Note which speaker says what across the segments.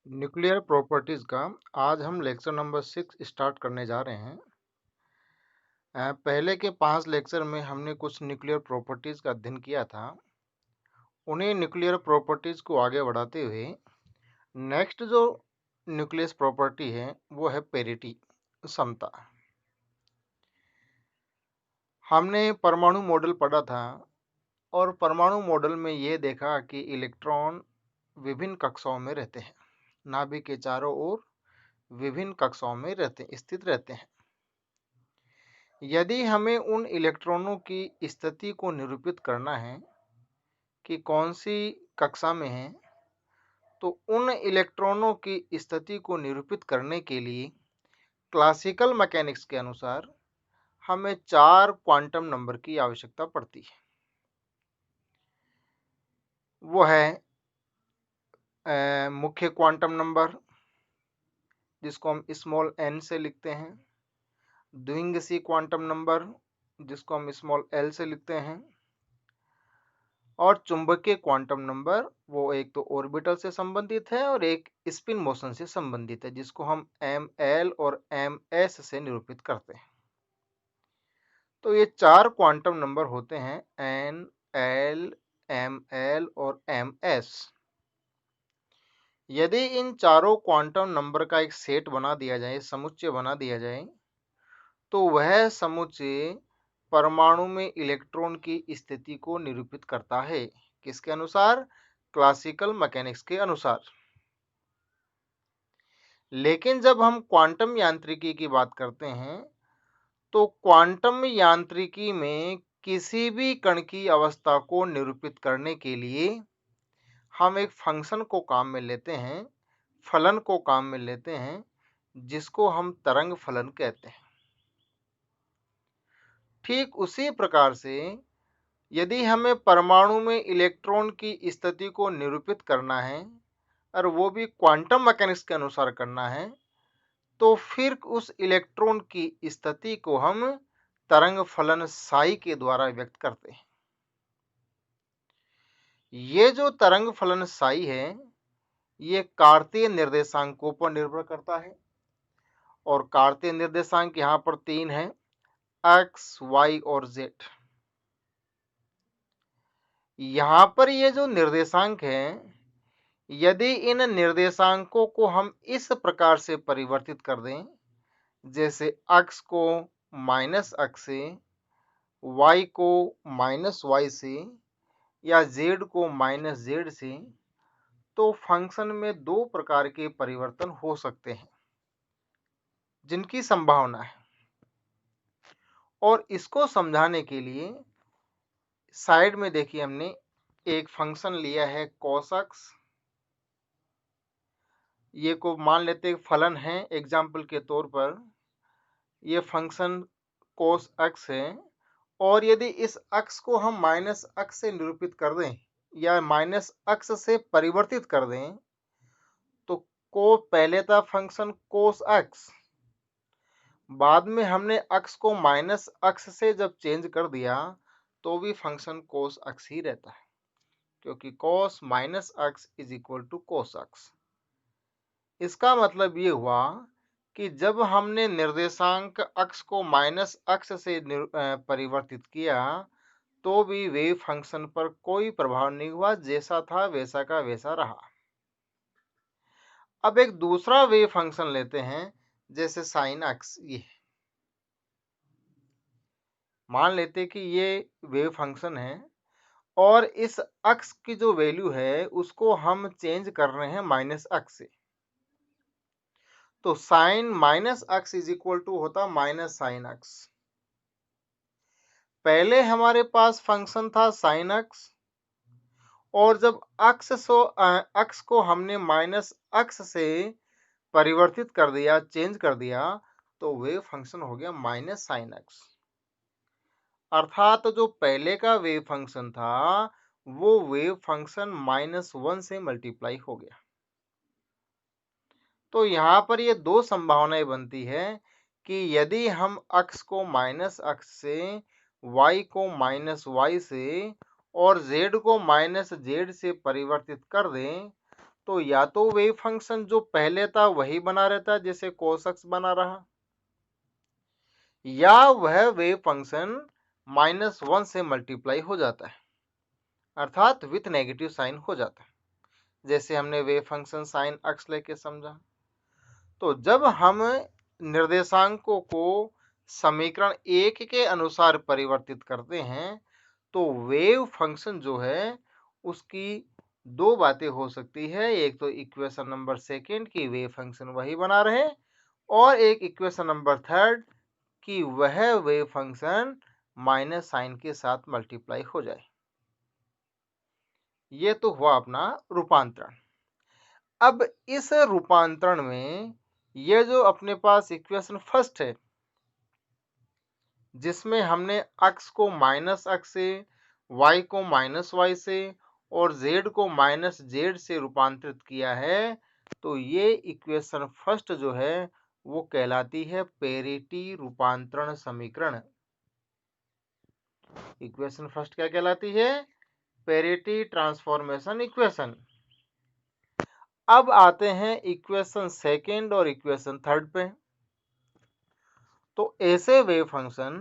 Speaker 1: Nuclear properties का आज हम लेक्चर नंबर 6 स्टार्ट करने जा रहे हैं। पहले के 5 लेक्चर में हमने कुछ न्यूक्लियर प्रॉपर्टीज का अध्ययन किया था। उन्हीं न्यूक्लियर प्रॉपर्टीज को आगे बढ़ाते हुए नेक्स्ट जो न्यूक्लियस प्रॉपर्टी है वो है पेरिटी, समता। हमने परमाणु मॉडल पढ़ा था और परमाणु मॉडल में ये देखा कि इलेक्ट्रॉन विभिन्न कक्षाओं में रहते हैं, नाभिक के चारों ओर विभिन्न कक्षाओं में स्थित रहते हैं। यदि हमें उन इलेक्ट्रॉनों की स्थिति को निरूपित करना है कि कौन सी कक्षा में है, तो उन इलेक्ट्रॉनों की स्थिति को निरूपित करने के लिए क्लासिकल मैकेनिक्स के अनुसार हमें 4 क्वांटम नंबर की आवश्यकता पड़ती है। वो है मुख्य क्वांटम नंबर, जिसको हम स्मॉल n से लिखते हैं, द्विंगसी क्वांटम नंबर, जिसको हम स्मॉल l से लिखते हैं, और चुंबकीय क्वांटम नंबर, वो एक तो ऑर्बिटल से संबंधित है और एक स्पिन मोशन से संबंधित है, जिसको हम ml और ms से निरूपित करते हैं। तो ये 4 क्वांटम नंबर होते हैं n, l, ml और ms। यदि इन चारों क्वांटम नंबर का एक सेट बना दिया जाए, समुच्चय बना दिया जाए, तो वह समुच्चय परमाणु में इलेक्ट्रॉन की स्थिति को निरूपित करता है। किसके अनुसार? क्लासिकल मैकेनिक्स के अनुसार। लेकिन जब हम क्वांटम यांत्रिकी की बात करते हैं, तो क्वांटम यांत्रिकी में किसी भी कण की अवस्था को निरूपित करने के लिए हम एक फंक्शन को काम में लेते हैं, फलन को काम में लेते हैं, जिसको हम तरंग फलन कहते हैं। ठीक उसी प्रकार से यदि हमें परमाणु में इलेक्ट्रॉन की स्थिति को निरूपित करना है और वो भी क्वांटम मैकेनिक्स के अनुसार करना है, तो फिर उस इलेक्ट्रॉन की स्थिति को हम तरंग फलन साई के द्वारा व्यक्त करते हैं। ये जो तरंग फलन साई है, ये कार्तीय निर्देशांकों पर निर्भर करता है और कार्तीय निर्देशांक यहाँ पर 3 है, x, y और z। यहाँ पर ये जो निर्देशांक है, यदि इन निर्देशांकों को हम इस प्रकार से परिवर्तित कर दें, जैसे x को माइनस x से, y को माइनस y से या z को माइनस z से, तो फंक्शन में 2 प्रकार के परिवर्तन हो सकते हैं जिनकी संभावना है। और इसको समझाने के लिए साइड में देखिए, हमने एक फंक्शन लिया है cos x। ये को मान लेते हैं फलन है, एग्जाम्पल के तौर पर ये फंक्शन cos x है, और यदि इस x को हम माइनस x से निरूपित कर दें या माइनस x से परिवर्तित कर दें, तो को पहले था फंक्शन cos x, बाद में हमने x को माइनस x से जब चेंज कर दिया तो भी फंक्शन cos x ही रहता है, क्योंकि cos minus x is equal to cos x। इसका मतलब ये हुआ कि जब हमने निर्देशांक x को माइनस x से परिवर्तित किया तो भी वेव फंक्शन पर कोई प्रभाव नहीं हुआ, जैसा था वैसा का वैसा रहा। अब एक दूसरा वेव फंक्शन लेते हैं, जैसे sin x। ये मान लेते कि ये वेव फंक्शन है और इस x की जो वैल्यू है उसको हम चेंज कर रहे हैं माइनस x से, तो sine minus x is equal to होता माइनस साइन x। पहले हमारे पास फंक्शन था साइन x, और जब x को हमने माइनस x से परिवर्तित कर दिया, चेंज कर दिया, तो वेव फंक्शन हो गया माइनस साइन x। अर्थात जो पहले का वेव फंक्शन था वो वेव फंक्शन -1 से मल्टीप्लाई हो गया। तो यहाँ पर ये 2 संभावनाएं बनती है कि यदि हम x को माइनस x से, y को माइनस y से और z को माइनस z से परिवर्तित कर दें, तो या तो वेव फंक्शन जो पहले था वही बना रहता जैसे cos x बना रहा, या वह वेव फंक्शन -1 से मल्टीप्लाई हो जाता है, अर्थात विथ नेगेटिव साइन हो जाता है, जैसे हमने वेव फंक्शन साइन x लेके समझा। तो जब हम निर्देशांकों को समीकरण 1 के अनुसार परिवर्तित करते हैं तो वेव फंक्शन जो है उसकी दो बातें हो सकती है, एक तो इक्वेशन नंबर सेकंड की वेव फंक्शन वही बना रहे, और एक इक्वेशन नंबर थर्ड कि वह वेव फंक्शन माइनस साइन के साथ मल्टीप्लाई हो जाए। ये तो हुआ अपना रूपांतरण। अब इस रूपांतरण में ये जो अपने पास इक्वेशन फर्स्ट है जिसमें हमने x को -x से, y को -y से और z को -z से रूपांतरित किया है, तो ये इक्वेशन फर्स्ट जो है वो कहलाती है पेरिटी रूपांतरण समीकरण। इक्वेशन फर्स्ट क्या कहलाती है? Parity transformation equation. अब आते हैं इक्वेशन सेकंड और इक्वेशन थर्ड पे। तो ऐसे वेव फंक्शन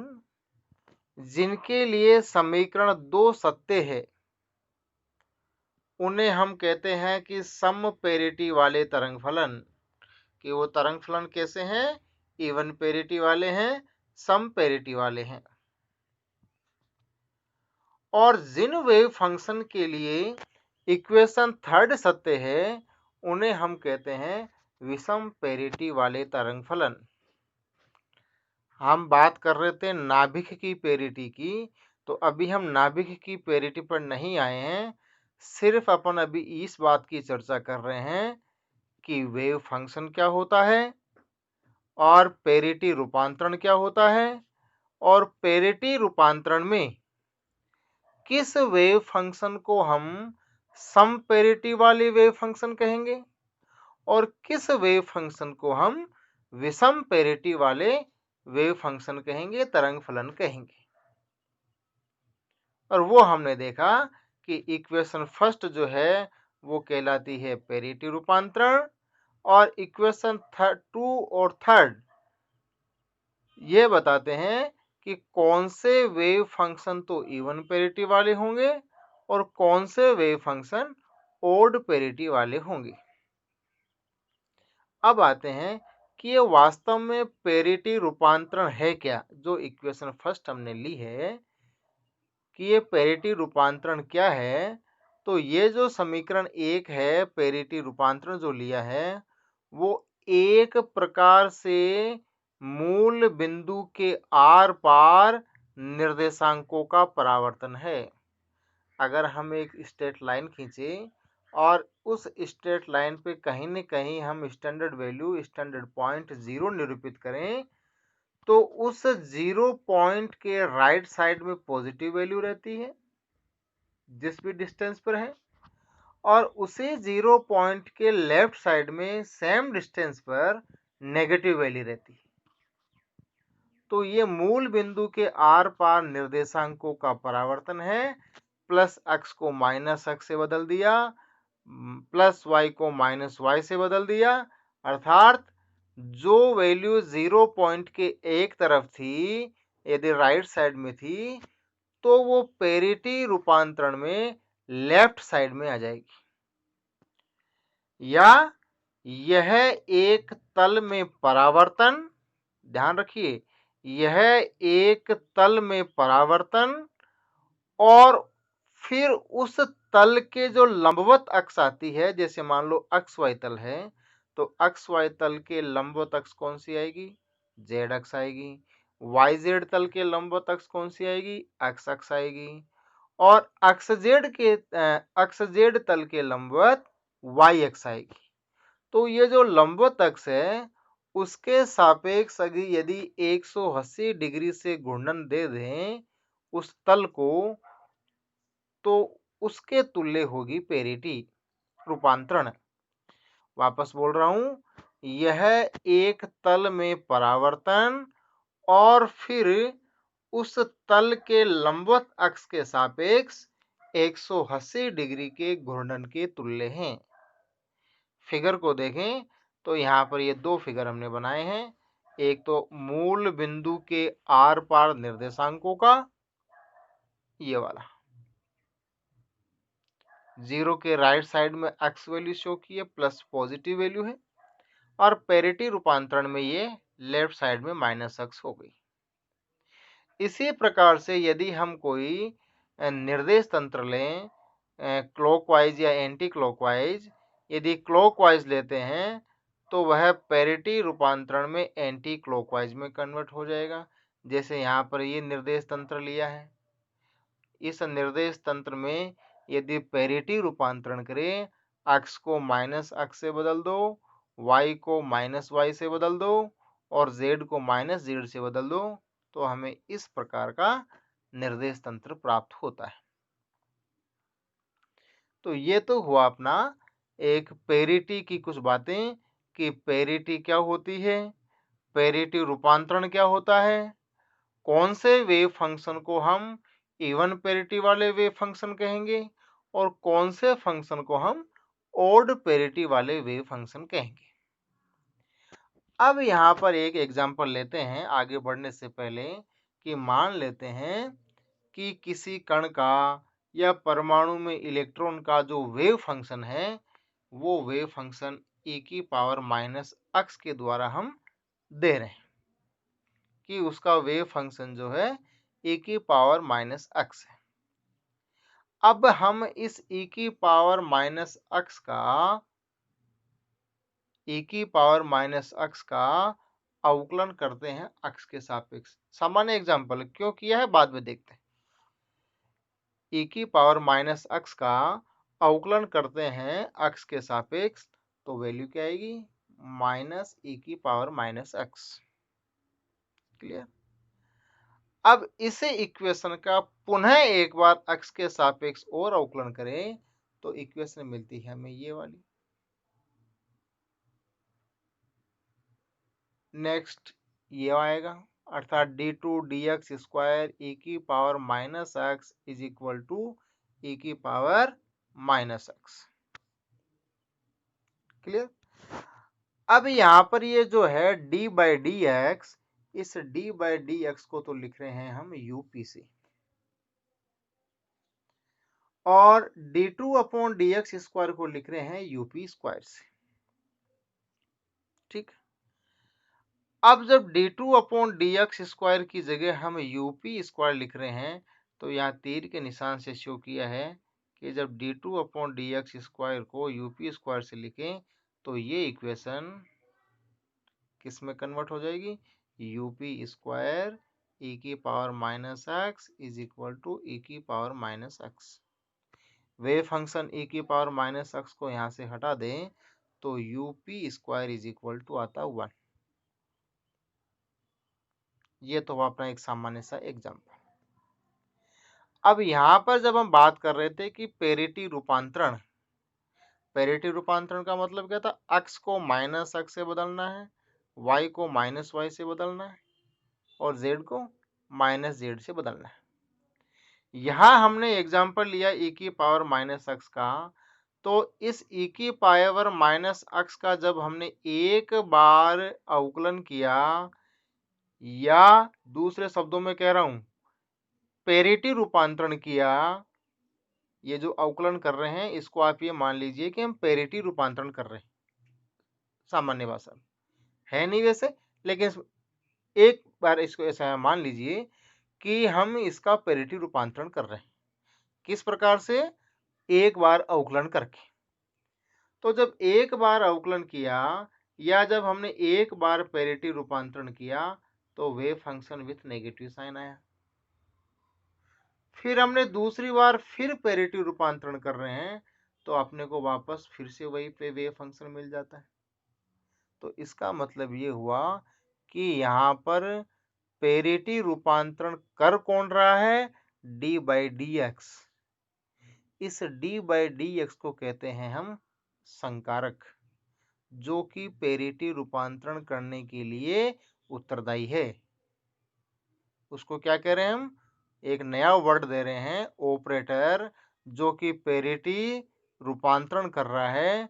Speaker 1: जिनके लिए समीकरण दो सत्य है उन्हें हम कहते हैं कि सम पेरिटी वाले तरंग फलन। कि वो तरंग फलन कैसे हैं? इवन पेरिटी वाले हैं, सम पेरिटी वाले हैं। और जिन वेव फंक्शन के लिए इक्वेशन थर्ड सत्य है उन्हें हम कहते हैं विषम पेरिटी वाले तरंग फलन। हम बात कर रहे थे नाभिक की पेरिटी की, तो अभी हम नाभिक की पेरिटी पर नहीं आए हैं, सिर्फ अपन अभी इस बात की चर्चा कर रहे हैं कि वेव फंक्शन क्या होता है और पेरिटी रूपांतरण क्या होता है, और पेरिटी रूपांतरण में किस वेव फंक्शन को हम सम पेरिटी वाले वेव फंक्शन कहेंगे और किस वेव फंक्शन को हम विषम पेरिटी वाले वेव फंक्शन कहेंगे, तरंग फलन कहेंगे। और वो हमने देखा कि इक्वेशन फर्स्ट जो है वो कहलाती है पेरिटी रूपांतरण, और इक्वेशन टू और थर्ड ये बताते हैं कि कौन से वेव फंक्शन तो इवन पेरिटी वाले होंगे और कौन से वेव फंक्शन ओड पेरिटी वाले होंगे। अब आते हैं कि ये वास्तव में पेरिटी रूपांतरण है क्या। जो इक्वेशन फर्स्ट हमने ली है कि ये पेरिटी रूपांतरण क्या है, तो ये जो समीकरण एक है पेरिटी रूपांतरण जो लिया है वो एक प्रकार से मूल बिंदु के आर पार निर्देशांकों का परावर्तन है। अगर हम एक स्ट्रेट लाइन खींचे और उस स्ट्रेट लाइन पे कहीं न कहीं हम स्टैंडर्ड वैल्यू, स्टैंडर्ड पॉइंट 0 निरूपित करें, तो उस 0 पॉइंट के राइट साइड में पॉजिटिव वैल्यू रहती है जिस भी डिस्टेंस पर है, और उसी 0 पॉइंट के लेफ्ट साइड में सेम डिस्टेंस पर नेगेटिव वैल्यू रहती है। तो ये मूल बिंदु के आर पार निर्देशांकों का परावर्तन है। प्लस x को माइनस x से बदल दिया, प्लस y को माइनस y से बदल दिया, अर्थात जो वैल्यू 0 पॉइंट के एक तरफ थी यदि राइट साइड में थी तो वो पेरिटी रूपांतरण में लेफ्ट साइड में आ जाएगी। या यह एक तल में परावर्तन, ध्यान रखिए, यह एक तल में परावर्तन और फिर उस तल के जो लंबवत अक्ष आती है, जैसे मान लो अक्ष वाई तल है, तो अक्ष वाई तल के लंबवत अक्ष कौन सी आएगी? जेड अक्ष आएगी। वाई जेड तल के लंबवत अक्ष कौन सी आएगी? एक्स अक्ष आएगी। और अक्ष जेड तल के लंबवत वाई अक्ष आएगी। तो ये जो लंबवत अक्ष है उसके सापेक्ष यदि 180 डिग्री से घूर्णन दे दें उस तल को, तो उसके तुल्य होगी पेरिटी रूपांतरण। वापस बोल रहा हूं, यह एक तल में परावर्तन और फिर उस तल के लंबवत अक्ष के सापेक्ष 180 डिग्री के घूर्णन के तुल्य हैं। फिगर को देखें तो यहाँ पर ये दो फिगर हमने बनाए हैं, एक तो मूल बिंदु के आर पार निर्देशांकों का, ये वाला 0 के राइट साइड में एक्स वैल्यू शो की है प्लस पॉजिटिव वैल्यू है, और पैरिटी रूपांतरण में ये लेफ्ट साइड में माइनस एक्स हो गई। इसी प्रकार से यदि हम कोई निर्देश तंत्र लें क्लॉकवाइज या एंटी क्लॉकवाइज, यदि क्लॉकवाइज लेते हैं तो वह पैरिटी रूपांतरण में एंटी क्लॉकवाइज में कन्वर्ट हो जाएगा। जैसे यहाँ पर ये निर्देश तंत्र लिया है, इस निर्देश तंत्र में यदि पैरिटी रूपांतरण करें, x को माइनस x से बदल दो, y को माइनस y से बदल दो और z को माइनस z से बदल दो, तो हमें इस प्रकार का निर्देश तंत्र प्राप्त होता है। तो ये तो हुआ अपना एक पैरिटी की कुछ बातें कि पैरिटी क्या होती है, पैरिटी रूपांतरण क्या होता है, कौन से वेव फंक्शन को हम इवन पैरिटी वाले वेव फंक्शन कहेंगे और कौन से फंक्शन को हम ऑड पैरिटी वाले वेव फंक्शन कहेंगे। अब यहाँ पर एक एग्जांपल लेते हैं आगे बढ़ने से पहले कि मान लेते हैं कि किसी कण का या परमाणु में इलेक्ट्रॉन का जो वेव फंक्शन है वो वेव फंक्शन e की पावर माइनस x के द्वारा हम दे रहे हैं कि उसका वेव फंक्शन जो है e की पावर माइनस x है। अब हम इस e की पावर माइनस x का अवकलन करते हैं x के सापेक्ष। सामान्य एग्जांपल क्यों किया है बाद में देखते हैं। e की पावर माइनस x का अवकलन करते हैं x के सापेक्ष, तो वैल्यू क्या आएगी माइनस e की पावर माइनस x। क्लियर। अब इसे इक्वेशन का पुनः एक बार x के सापेक्ष और अवकलन करें तो इक्वेशन मिलती है हमें ये वाली। नेक्स्ट ये आएगा अर्थात d2 dx स्क्वायर e की power minus x is equal to e की पावर माइनस x। क्लियर। अब यहाँ पर ये जो है d बाई डी एक्स, इस d बाई डी एक्स को तो लिख रहे हैं हम यूपी से और d2 upon D x square को लिख रहे हैं यूपी स्क्वायर से। ठीक। अब जब d2 upon D x square की जगह हम यूपी स्क्वायर लिख रहे हैं तो यहाँ तीर के निशान से शो किया है कि जब d2 upon D x square को यूपी स्क्वायर से लिखें तो ये इक्वेशन किस में कन्वर्ट हो जाएगी यूपी स्क्वायर e की power minus x is equal to e की power minus x. Wave function e की पावर माइनस एक्स को यहाँ से हटा दें तो UP square is equal to आता 1। ये तो अपना एक सामान्य सा एग्जाम्पल। अब यहाँ पर जब हम बात कर रहे थे कि पैरिटी रूपांतरण, पैरिटी रूपांतरण का मतलब क्या था x को माइनस x से बदलना है, y को माइनस y से बदलना है और z को माइनस z से बदलना है। यहाँ हमने एग्जाम्पल लिया e की पावर माइनस x का, तो इस e की पावर माइनस x का जब हमने एक बार अवकलन किया, या दूसरे शब्दों में कह रहा हूं पैरिटी रूपांतरण किया, ये जो अवकलन कर रहे हैं इसको आप ये मान लीजिए कि हम पैरिटी रूपांतरण कर रहे हैं। सामान्य भाषा है नहीं वैसे, लेकिन एक बार इसको ऐसा मान लीजिए कि हम इसका पैरिटी रूपांतरण कर रहे हैं। किस प्रकार से एक बार अवकलन करके। तो जब एक बार अवकलन किया या जब हमने एक बार पैरिटी रूपांतरण किया तो wave function with negative sign आया। फिर हमने दूसरी बार फिर पैरिटी रूपांतरण कर रहे हैं तो अपने को वापस फिर से वही पे वेव फंक्शन मिल जाता है। तो इसका मतलब ये हुआ कि यहाँ पर पैरिटी रूपांतरण कर कौन रहा है d बाई डी एक्स। इस d बाई डी एक्स को कहते हैं हम संकारक, जो कि पैरिटी रूपांतरण करने के लिए उत्तरदायी है। उसको क्या कह रहे हैं हम, एक नया वर्ड दे रहे हैं ऑपरेटर, जो कि पैरिटी रूपांतरण कर रहा है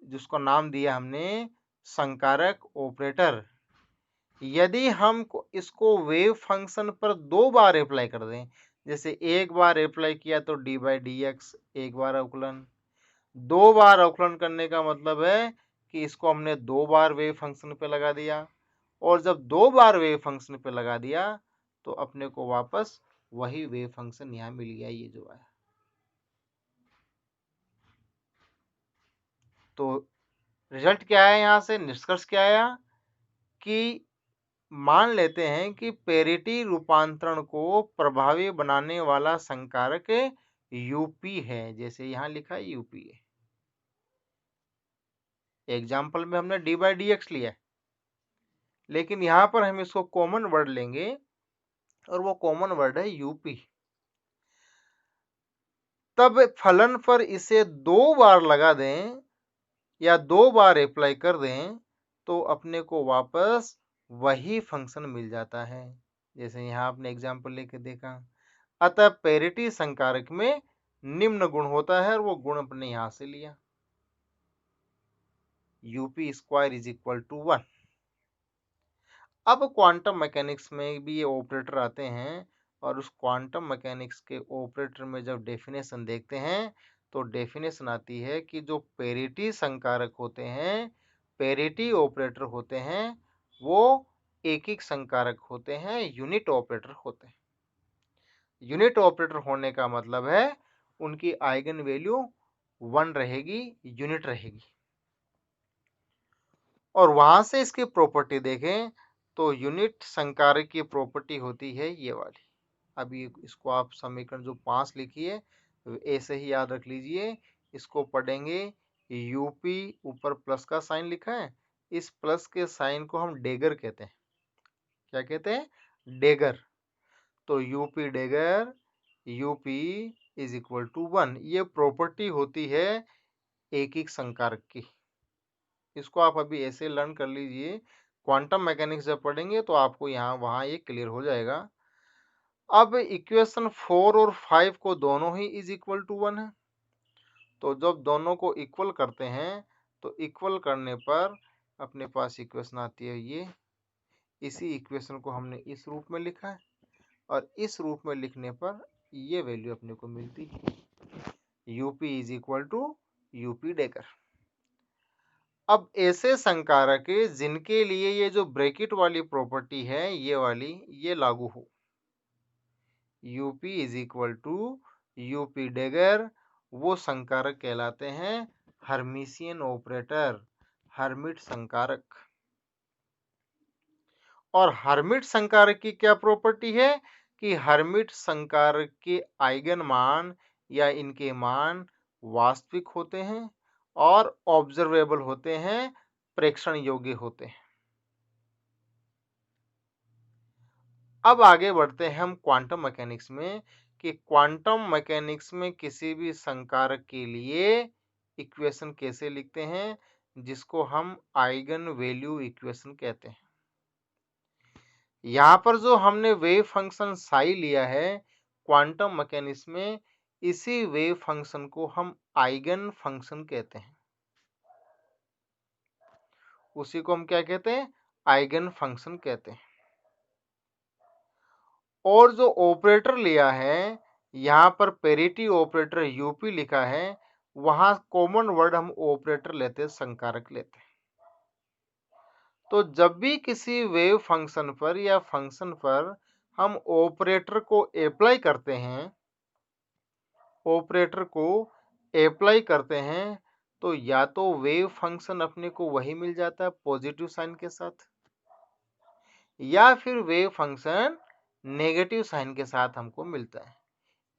Speaker 1: जिसको नाम दिया हमने संकारक ऑपरेटर। यदि हम इसको वेव फंक्शन पर 2 बार अप्लाई कर दें, जैसे एक बार अप्लाई किया तो डी बाई डी एक्स एक बार अवकलन, 2 बार अवकलन करने का मतलब है कि इसको हमने 2 बार वेव फंक्शन पे लगा दिया, और जब 2 बार वेव फंक्शन पे लगा दिया तो अपने को वापस वही वेव फंक्शन यहाँ मिल गया, ये जो है। तो रिजल्ट क्या है, यहाँ से निष्कर्ष क्या आया कि मान लेते हैं कि पेरिटी रूपांतरण को प्रभावी बनाने वाला संकारक यूपी है, जैसे यहाँ लिखा है यूपी है। एग्जाम्पल में हमने डी बाई डी एक्स लिया है, लेकिन यहाँ पर हम इसको कॉमन वर्ड लेंगे और वो कॉमन वर्ड है यूपी। तब फलन पर इसे 2 बार लगा दें या 2 बार अप्लाई कर दें तो अपने को वापस वही फंक्शन मिल जाता है, जैसे यहाँ आपने एग्जाम्पल लेके देखा। अतः पेरिटी संकारक में निम्न गुण होता है और वो गुण अपने यहां से लिया, UP square is equal to 1। अब क्वांटम मैकेनिक्स में भी ये ऑपरेटर आते हैं, और उस क्वांटम मैकेनिक्स के ऑपरेटर में जब डेफिनेशन देखते हैं तो डेफिनेशन आती है कि जो पेरिटी संकारक होते हैं, पेरिटी ऑपरेटर होते हैं, वो एकिक संकारक होते हैं, यूनिट ऑपरेटर होते हैं। यूनिट ऑपरेटर होने का मतलब है उनकी आइगन वैल्यू 1 रहेगी, यूनिट रहेगी। और वहां से इसकी प्रॉपर्टी देखें तो यूनिट संकारक की प्रॉपर्टी होती है ये वाली। अभी इसको आप समीकरण जो 5 लिखिए ऐसे ही याद रख लीजिए। इसको पढ़ेंगे, यूपी ऊपर प्लस का साइन लिखा है, इस प्लस के साइन को हम डेगर कहते हैं। क्या कहते हैं? डेगर। तो U P dagger, U P is equal to 1, ये प्रॉपर्टी होती है एकिक संकारक की। इसको आप अभी ऐसे लर्न कर लीजिए, क्वांटम मैकेनिक्स जब पढ़ेंगे तो आपको यहाँ वहां ये क्लियर हो जाएगा। अब इक्वेशन 4 और 5 को दोनों ही इज इक्वल टू 1 है, तो जब दोनों को इक्वल करते हैं तो इक्वल करने पर अपने पास इक्वेशन आती है ये। इसी इक्वेशन को हमने इस रूप में लिखा है, और इस रूप में लिखने पर ये वैल्यू अपने को मिलती है, UP is equal to UP dagger. अब ऐसे संकारक जिनके लिए ये जो ब्रैकेट वाली प्रॉपर्टी है ये वाली, ये लागू हो, UP is equal to UP dagger, वो संकारक कहलाते हैं हर्मिशियन ऑपरेटर, हर्मिट संकारक। और हर्मिट संकारक की क्या प्रॉपर्टी है कि हर्मिट संकारक के आइगन मान या इनके मान वास्तविक होते हैं और ऑब्जर्वेबल होते हैं, प्रेक्षण योग्य होते हैं। अब आगे बढ़ते हैं हम क्वांटम मैकेनिक्स में, कि क्वांटम मैकेनिक्स में किसी भी संकारक के लिए इक्वेशन कैसे लिखते हैं, जिसको हम आइगन वैल्यू इक्वेशन कहते हैं। यहाँ पर जो हमने वेव फंक्शन साई लिया है क्वांटम मैकेनिक्स में, इसी वेव फंक्शन को हम आइगन फंक्शन कहते हैं। उसी को हम क्या कहते हैं? आइगन फंक्शन कहते हैं। और जो ऑपरेटर लिया है, यहाँ पर पेरिटी ऑपरेटर यूपी लिखा है, वहां कॉमन वर्ड हम ऑपरेटर लेते हैं, संकारक लेते हैं। तो जब भी किसी वेव फंक्शन पर या फंक्शन पर हम ऑपरेटर को अप्लाई करते हैं, ऑपरेटर को अप्लाई करते हैं, तो या तो वेव फंक्शन अपने को वही मिल जाता है पॉजिटिव साइन के साथ, या फिर वेव फंक्शन नेगेटिव साइन के साथ हमको मिलता है।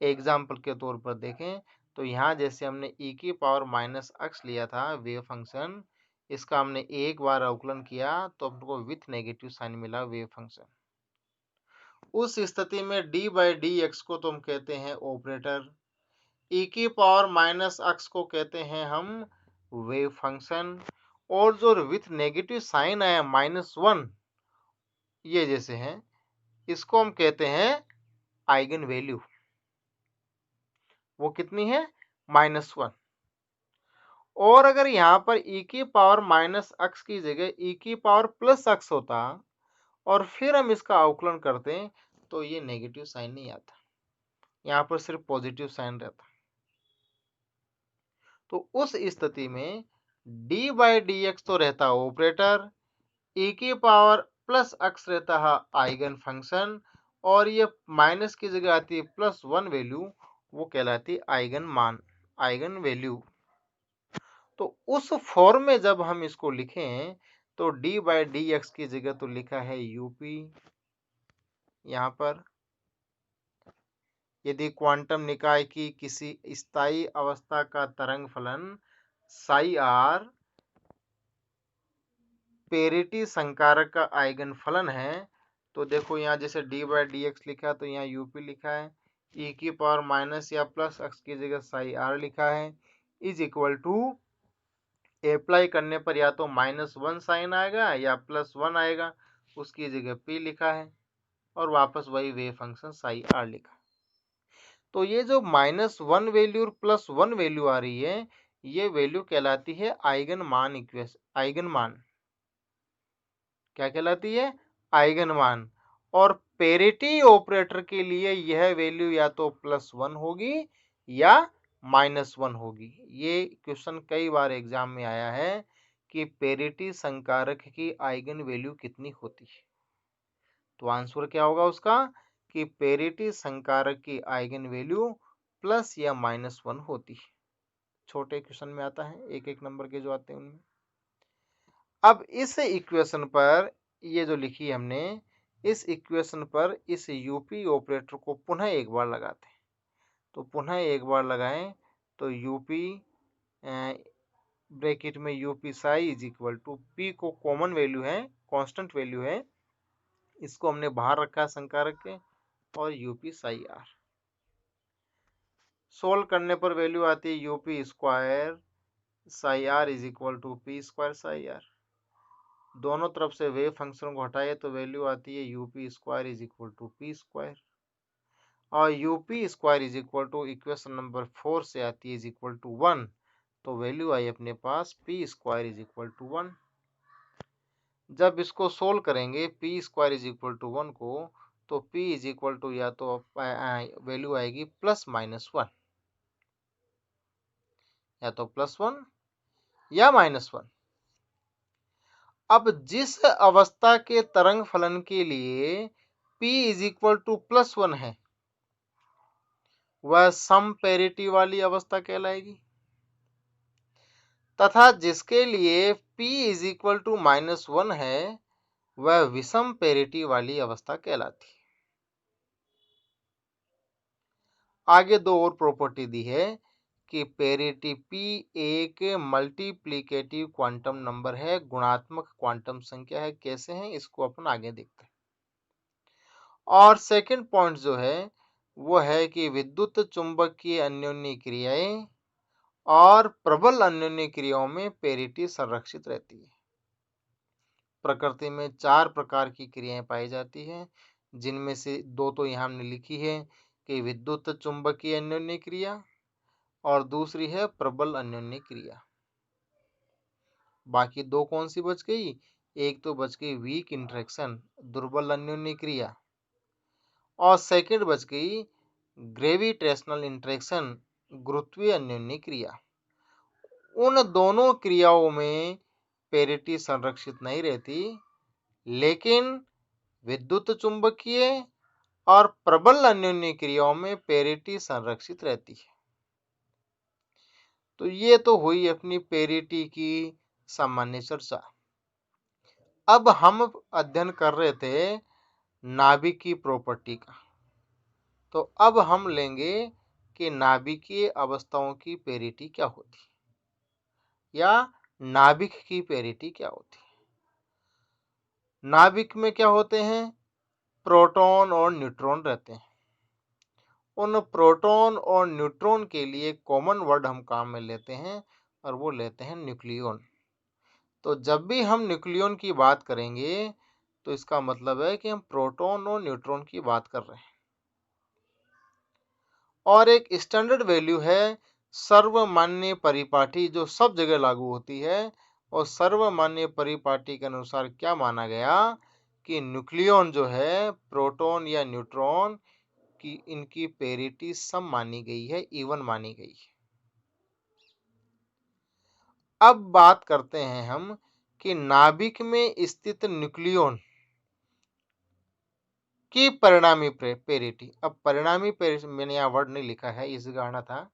Speaker 1: एग्जाम्पल के तौर पर देखें तो यहाँ जैसे हमने e की पावर माइनस x लिया था वेव फंक्शन, इसका हमने एक बार अवकलन किया तो हमको विथ नेगेटिव साइन मिला वेव फंक्शन। उस स्थिति में d बाई डी एक्स को तो हम कहते हैं ऑपरेटर, e की पावर माइनस x को कहते हैं हम वेव फंक्शन, और जो विथ नेगेटिव साइन आया -1 ये जैसे हैं, इसको हम कहते हैं आइगन वैल्यू। वो कितनी है? -1। और अगर यहाँ पर e की पावर माइनस x की जगह e की पावर प्लस x होता और फिर हम इसका अवकलन करते तो ये नेगेटिव साइन नहीं आता, यहाँ पर सिर्फ पॉजिटिव साइन रहता। तो उस स्थिति में d बाई डी एक्स तो रहता ऑपरेटर, e की पावर प्लस x रहता है आइगन फंक्शन, और ये माइनस की जगह आती है प्लस 1 वैल्यू, वो कहलाती है आइगन मान, आइगन वैल्यू। तो उस फॉर्म में जब हम इसको लिखें तो d बाई डी एक्स की जगह तो लिखा है यूपी। यहाँ पर यदि क्वांटम निकाय की किसी स्थायी अवस्था का तरंग फलन साई आर पेरिटी संकारक का आइगन फलन है, तो देखो यहाँ जैसे d बाई डी एक्स लिखा तो यहाँ यूपी लिखा है, e की पावर माइनस या प्लस x की जगह साई आर लिखा है, इज इक्वल टू अप्लाई करने पर या तो -1 साइन आएगा या +1 आएगा, उसकी जगह p लिखा है, और वापस वही वेव फंक्शन साई आर लिखा। तो ये जो -1 वैल्यू और +1 वैल्यू आ रही है, ये वैल्यू कहलाती है आइगन मान इक्वेशन, आइगन मान क्या कहलाती है, आइगन मान। और पेरिटी ऑपरेटर के लिए यह वैल्यू या तो +1 होगी या -1 होगी। ये क्वेश्चन कई बार एग्जाम में आया है कि पेरिटी संकारक की आइगन वैल्यू कितनी होती है, तो आंसर क्या होगा उसका कि पेरिटी संकारक की आइगन वैल्यू प्लस या -1 होती है। छोटे क्वेश्चन में आता है, एक एक नंबर के जो आते हैं उनमें। अब इस इक्वेशन पर ये जो लिखी हमने, इस इक्वेशन पर इस यूपी ऑपरेटर को पुनः एक बार लगाते हैं। तो पुनः एक बार लगाएं तो यूपी ब्रैकेट में UP psi is equal to P को कॉमन वैल्यू है, कांस्टेंट वैल्यू है, इसको हमने बाहर रखा संकारक के, और यूपी साई आर। सोल्व करने पर वैल्यू आती है UP square psi R is equal to P square psi R. दोनों तरफ से वेव फंक्शन को हटाए तो वैल्यू आती है UP square is equal to P square, और UP square is equal to equation number 4 से आती है इज इक्वल टू 1, तो वैल्यू आई अपने पास P square is equal to 1। जब इसको सोल्व करेंगे P square is equal to 1 को, तो पी इज इक्वल टू या तो वैल्यू आएगी +-1, या तो +1 या -1। अब जिस अवस्था के तरंग फलन के लिए p इज इक्वल टू +1 है, वह सम पेरिटी वाली अवस्था कहलाएगी, तथा जिसके लिए p इज इक्वल टू -1 है, वह विषम पेरिटी वाली अवस्था कहलाती है। आगे दो और प्रॉपर्टी दी है कि पेरिटी p एक मल्टीप्लिकेटिव क्वांटम नंबर है, गुणात्मक क्वांटम संख्या है। कैसे है इसको अपन आगे देखते हैं। और सेकंड पॉइंट जो है वो है कि विद्युत चुंबकीय अन्योन्य क्रियाएं और प्रबल अन्योन्य क्रियाओं में पेरिटी संरक्षित रहती है। प्रकृति में 4 प्रकार की क्रियाएं पाई जाती हैं, जिनमें से 2 तो यहाँ हमने लिखी है कि विद्युत चुंबकीय अन्योन्य क्रिया, और दूसरी है प्रबल अन्योन्य क्रिया। बाकी 2 कौन सी बच गई, एक तो बच गई वीक इंटरेक्शन, दुर्बल अन्योन्य क्रिया, और सेकंड बच गई ग्रेविटेशनल इंटरेक्शन, गुरुत्वीय अन्योन्य क्रिया। उन दोनों क्रियाओं में पेरिटी संरक्षित नहीं रहती, लेकिन विद्युत चुंबकीय और प्रबल अन्योन्य क्रियाओं में पेरिटी संरक्षित रहती है। तो ये तो हुई अपनी पेरिटी की सामान्य चर्चा। अब हम अध्ययन कर रहे थे नाभिक की प्रॉपर्टी का, तो अब हम लेंगे कि नाभिकीय अवस्थाओं की पेरिटी क्या होती है, या नाभिक की पेरिटी क्या होती है। नाभिक में क्या होते हैं, प्रोटॉन और न्यूट्रॉन रहते हैं। उन प्रोटॉन और न्यूट्रॉन के लिए कॉमन वर्ड हम काम में लेते हैं, और वो लेते हैं न्यूक्लियॉन। तो जब भी हम न्यूक्लियॉन की बात करेंगे तो इसका मतलब है कि हम प्रोटॉन और न्यूट्रॉन की बात कर रहे हैं। और एक स्टैंडर्ड वैल्यू है सर्वमान्य परिपाटी जो सब जगह लागू होती है, और सर्वमान्य परिपाटी के अनुसार क्या माना गया कि न्यूक्लियॉन जो है प्रोटॉन या न्यूट्रॉन की इनकी पेरिटी सम मानी गई है, इवन मानी गई है। अब बात करते हैं हम कि नाभिक में स्थित न्यूक्लियॉन की परिणामी पेरिटी। अब परिणामी पेरिटी मैंने यहाँ वर्ड नहीं लिखा है, इस गणना था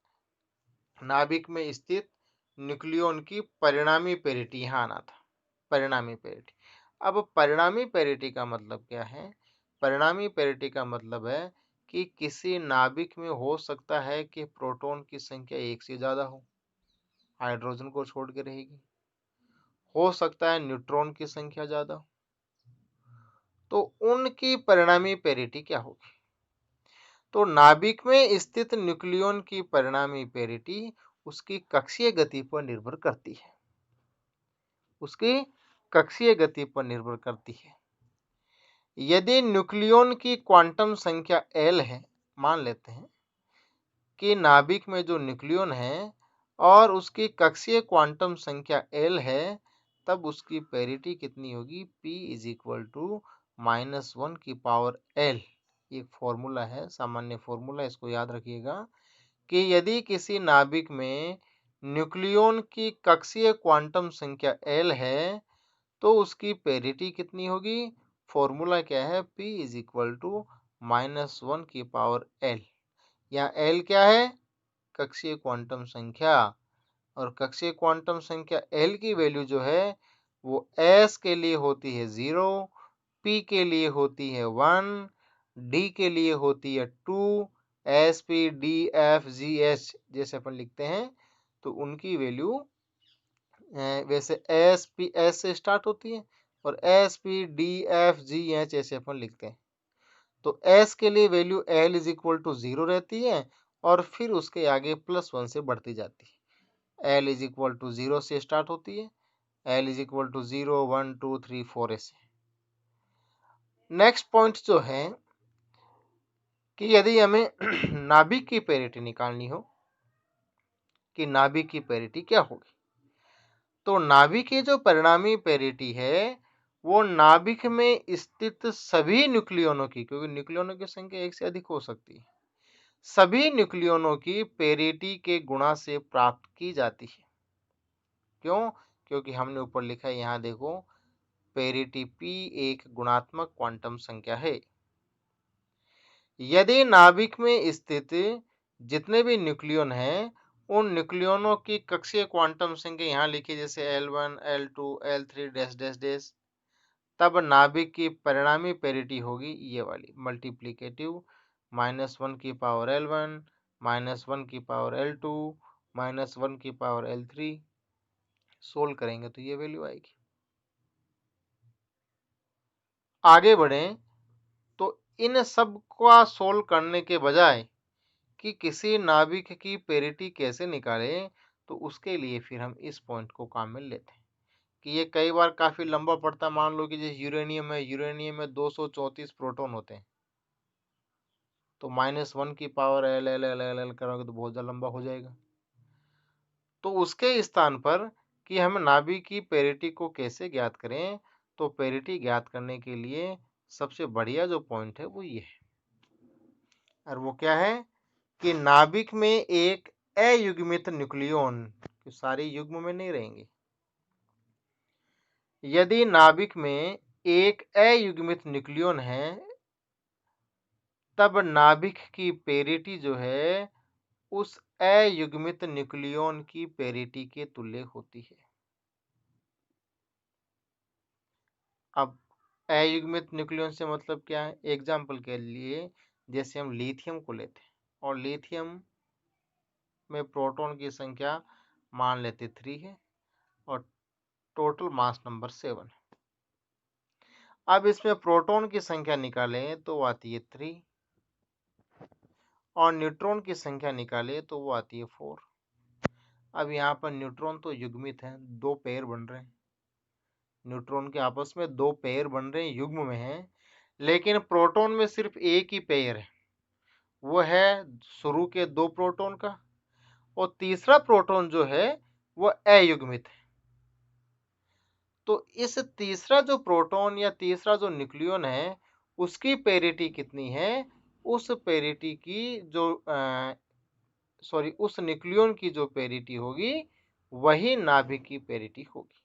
Speaker 1: नाभिक में स्थित न्यूक्लियॉन की परिणामी पेरिटी, यहाँ आना था परिणामी पेरिटी। अब परिणामी पेरिटी का मतलब क्या है? परिणामी पेरिटी का मतलब है कि किसी नाभिक में हो सकता है कि प्रोटॉन की संख्या एक से ज्यादा हो, हाइड्रोजन को छोड़ के रहेगी, हो सकता है न्यूट्रॉन की संख्या ज्यादा हो, तो उनकी परिणामी पेरिटी क्या होगी? तो नाभिक में स्थित न्यूक्लियॉन की परिणामी पेरिटी उसकी कक्षीय गति पर निर्भर करती है, उसकी कक्षीय गति पर निर्भर करती है। यदि न्यूक्लियॉन की क्वांटम संख्या L है, मान लेते हैं कि नाभिक में जो न्यूक्लियॉन है और उसकी कक्षीय क्वांटम संख्या L है, तब उसकी पेरिटी कितनी होगी? P इज इक्वल टू -1 की पावर L। एक फॉर्मूला है, सामान्य फॉर्मूला, इसको याद रखिएगा कि यदि किसी नाभिक में न्यूक्लियॉन की कक्षीय क्वांटम संख्या L है तो उसकी पेरिटी कितनी होगी? फॉर्मूला क्या है? P इज इक्वल टू -1 की पावर L। यहाँ L क्या है? कक्षीय क्वांटम संख्या, और कक्षीय क्वांटम संख्या L की वैल्यू जो है वो S के लिए होती है 0, P के लिए होती है 1, D के लिए होती है 2, S P D F G H जैसे अपन लिखते हैं, तो उनकी वैल्यू वैसे S P S से स्टार्ट होती है और S P D F G H ऐसे अपन लिखते हैं। तो S के लिए value L is equal to 0 रहती है और फिर उसके आगे +1 से बढ़ती जाती है। L इज इक्वल टू 0 से स्टार्ट होती है, L इज इक्वल टू 0, 1, 2, 3, 4 ऐसे। नेक्स्ट पॉइंट जो है कि यदि हमें नाभिक की पेरिटी निकालनी हो कि नाभिक की पेरिटी क्या होगी, तो नाभिक की जो परिणामी पेरिटी है वो नाभिक में स्थित सभी न्यूक्लियनों की, क्योंकि न्यूक्लियनों की संख्या एक से अधिक हो सकती है, सभी न्यूक्लियनों की पेरिटी के गुणा से प्राप्त की जाती है। क्यों? क्योंकि हमने ऊपर लिखा है, यहाँ देखो, पेरिटी P एक गुणात्मक क्वांटम संख्या है। यदि नाभिक में स्थित जितने भी न्यूक्लियन हैं उन न्यूक्लियनों की कक्षीय क्वांटम संख्या यहाँ लिखी, जैसे L1, L2, L3 dash dash dash, तब नाभिक की परिणामी पेरिटी होगी ये वाली, मल्टीप्लीकेटिव -1 की पावर L1, -1 की पावर L2, -1 की पावर L3। सोल्व करेंगे तो ये वैल्यू आएगी। आगे बढ़ें तो इन सब का सोल्व करने के बजाय कि किसी नाभिक की पेरिटी कैसे निकालें, तो उसके लिए फिर हम इस पॉइंट को काम में लेते हैं कि ये कई बार काफी लंबा पड़ता है। मान लो कि जैसे यूरेनियम है, यूरेनियम में 234 प्रोटॉन होते हैं, तो -1 की power L L L L L करोगे तो बहुत ज्यादा लंबा हो जाएगा। तो उसके स्थान पर कि हम नाभिक की पेरिटी को कैसे ज्ञात करें, तो पेरिटी ज्ञात करने के लिए सबसे बढ़िया जो पॉइंट है वो ये है, और वो क्या है कि नाभिक में एक अयुग्मित न्यूक्लियॉन, सारे युग्म में नहीं रहेंगे, यदि नाभिक में एक अयुग्मित न्यूक्लियॉन है तब नाभिक की पेरिटी जो है उस अयुग्मित न्यूक्लियॉन की पेरिटी के तुल्य होती है। अब अयुग्मित न्यूक्लियॉन से मतलब क्या है? एग्जाम्पल के लिए जैसे हम लिथियम को लेते हैं और लिथियम में प्रोटॉन की संख्या मान लेते 3 है और टोटल मास नंबर 7 है। अब इसमें प्रोटॉन की संख्या निकालें तो वो आती है 3 और न्यूट्रॉन की संख्या निकालें तो वो आती है 4। अब यहाँ पर न्यूट्रॉन तो युग्मित है, 2 पेयर बन रहे हैं, न्यूट्रॉन के आपस में 2 पेयर बन रहे हैं, युग्म में हैं, लेकिन प्रोटॉन में सिर्फ एक ही पेयर है, वो है शुरू के 2 प्रोटॉन का, और तीसरा प्रोटॉन जो है वो अयुग्मित है। तो इस तीसरा जो प्रोटॉन या तीसरा जो न्यूक्लियन है उसकी पेरिटी कितनी है, उस पेरिटी की जो उस न्यूक्लियन की जो पेरिटी होगी वही नाभिक की पेरिटी होगी।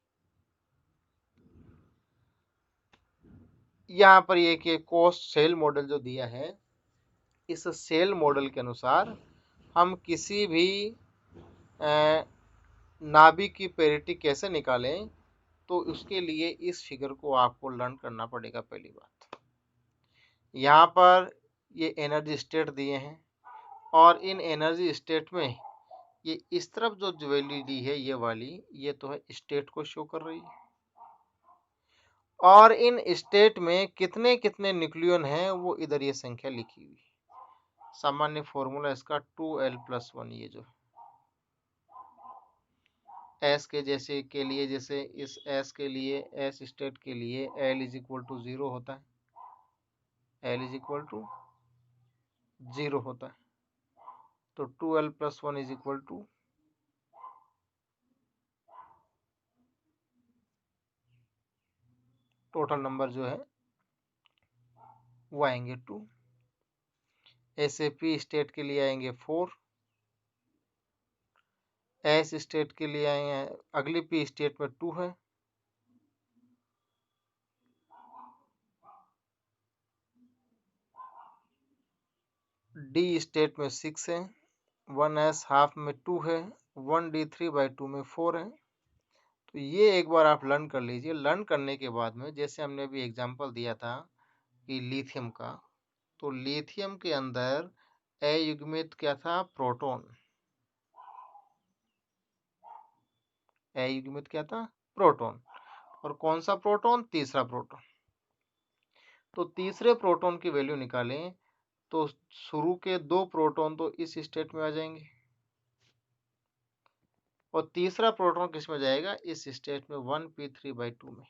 Speaker 1: यहाँ पर एक कोष सेल मॉडल जो दिया है, इस सेल मॉडल के अनुसार हम किसी भी नाभिक की पेरिटी कैसे निकालें, तो उसके लिए इस फिगर को आपको लर्न करना पड़ेगा। पहली बात, यहाँ पर ये एनर्जी स्टेट दिए हैं और इन एनर्जी स्टेट में ये इस तरफ जो वैल्यू दी है ये वाली, ये तो है स्टेट को शो कर रही है। और इन स्टेट में कितने कितने न्यूक्लियन हैं वो इधर ये संख्या लिखी हुई है। सामान्य फॉर्मूला इसका 2l+1, ये जो एस के जैसे के लिए, जैसे इस एस के लिए, एस स्टेट के लिए l इज इक्वल टू 0 होता है, l इज इक्वल टू 0 होता है। तो 2l+1 is equal to total number जो है वो आएंगे 2। एसएपी स्टेट के लिए आएंगे 4, एस स्टेट के लिए आएंगे, अगली पी स्टेट में 2 है, डी स्टेट में 6 है, 1s हाफ में 2 है, 1d3/2 में 4 है। तो ये एक बार आप लर्न कर लीजिए। लर्न करने के बाद में, जैसे हमने अभी एग्जांपल दिया था कि लिथियम का, तो लिथियम के अंदर अयुग्मित क्या था, प्रोटॉन। अयुग्मित क्या था, प्रोटॉन। और कौन सा प्रोटॉन, तीसरा प्रोटॉन। तो तीसरे प्रोटॉन की वैल्यू निकालें तो शुरू के 2 प्रोटॉन तो इस स्टेट में आ जाएंगे और तीसरा प्रोटॉन किस में जाएगा, इस स्टेट में 1p3/2 में।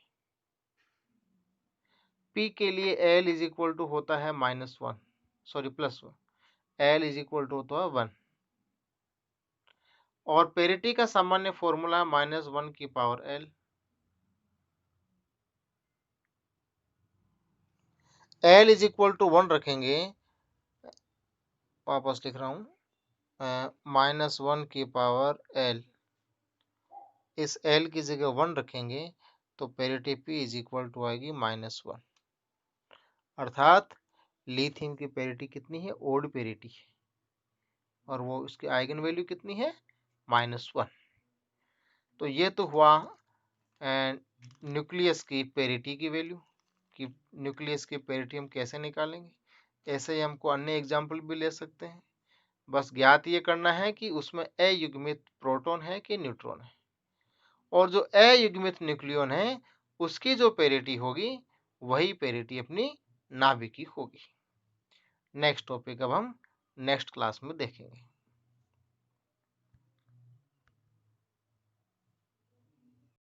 Speaker 1: p के लिए l इज इक्वल टू होता है -1 +1, l इज इक्वल टू होता है 1। और पेरिटी का सामान्य फॉर्मूला -1 की power l। l is equal to 1 रखेंगे, वापस लिख रहा हूं, -1 की पावर l, इस l की जगह 1 रखेंगे तो parity p is equal to आएगी -1। अर्थात लिथियम की पेरिटी कितनी है, ओड पेरिटी है, और वो उसकी आइगन वैल्यू कितनी है, -1। तो ये तो हुआ न्यूक्लियस की पेरिटी की वैल्यू, कि न्यूक्लियस की पेरिटी हम कैसे निकालेंगे। ऐसे ही हमको अन्य एग्जाम्पल भी ले सकते हैं। बस ज्ञात ये करना है कि उसमें अयुग्मित प्रोटॉन है कि न्यूट्रॉन है, और जो अयुग्मित न्यूक्लियन है उसकी जो पेरिटी होगी वही पेरिटी अपनी नाभिक की होगी। नेक्स्ट टॉपिक अब हम नेक्स्ट क्लास में देखेंगे।